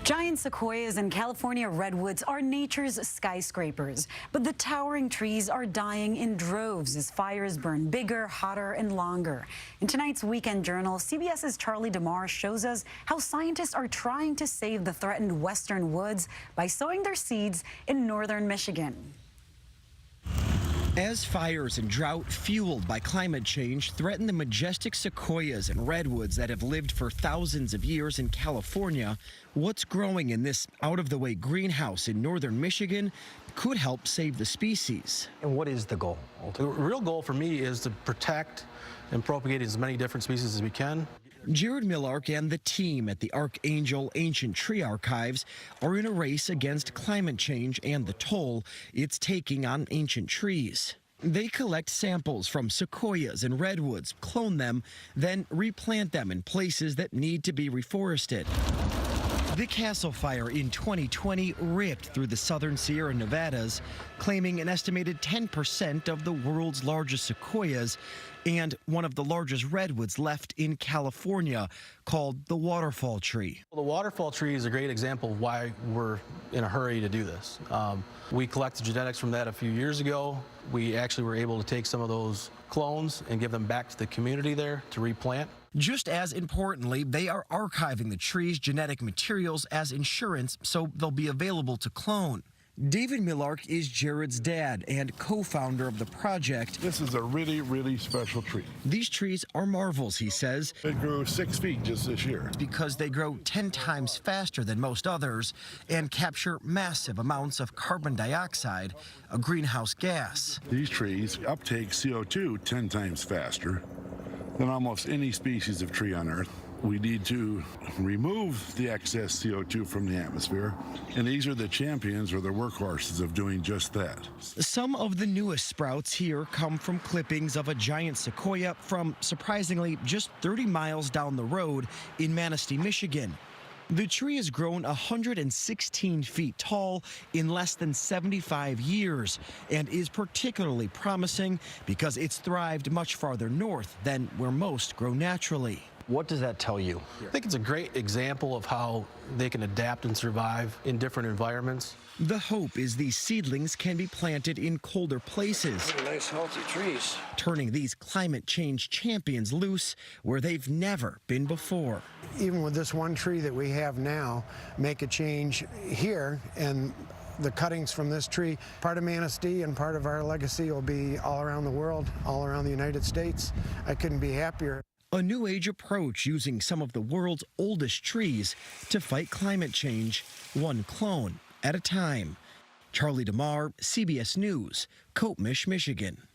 Giant sequoias and California redwoods are nature's skyscrapers, but the towering trees are dying in droves as fires burn bigger, hotter, and longer. In tonight's Weekend Journal, CBS's Charlie DeMar shows us how scientists are trying to save the threatened western woods by sowing their seeds in northern Michigan. As fires and drought fueled by climate change threaten the majestic sequoias and redwoods that have lived for thousands of years in California, what's growing in this out-of-the-way greenhouse in northern Michigan could help save the species. And what is the goal? The real goal for me is to protect and propagate as many different species as we can. Jared Millark and the team at the Archangel Ancient Tree Archives are in a race against climate change and the toll it's taking on ancient trees. They collect samples from sequoias and redwoods, clone them, then replant them in places that need to be reforested. The Castle Fire in 2020 ripped through the southern Sierra Nevadas, claiming an estimated 10% of the world's largest sequoias and one of the largest redwoods left in California, called the waterfall tree. The waterfall tree is a great example of why we're in a hurry to do this. We collected genetics from that a few years ago. We actually were able to take some of those clones and give them back to the community there to replant. Just as importantly, they are archiving the tree's genetic materials as insurance so they'll be available to clone. David Millark is Jared's dad and co-founder of the project. This is a really, really special tree. These trees are marvels, he says. It grew 6 feet just this year. Because they grow 10 times faster than most others and capture massive amounts of carbon dioxide, a greenhouse gas. These trees uptake CO2 10 times faster than almost any species of tree on Earth. We need to remove the excess CO2 from the atmosphere, and these are the champions or the workhorses of doing just that. Some of the newest sprouts here come from clippings of a giant sequoia from, surprisingly, just 30 miles down the road in Manistee, Michigan. The tree has grown 116 feet tall in less than 75 years and is particularly promising because it's thrived much farther north than where most grow naturally. What does that tell you? I think it's a great example of how they can adapt and survive in different environments. The hope is these seedlings can be planted in colder places. Nice, healthy trees. Turning these climate change champions loose where they've never been before. Even with this one tree that we have now, make a change here, and the cuttings from this tree, part of Manistee and part of our legacy will be all around the world, all around the United States. I couldn't be happier. A new age approach using some of the world's oldest trees to fight climate change, one clone at a time. Charlie DeMar, CBS News, Coatmish, Michigan.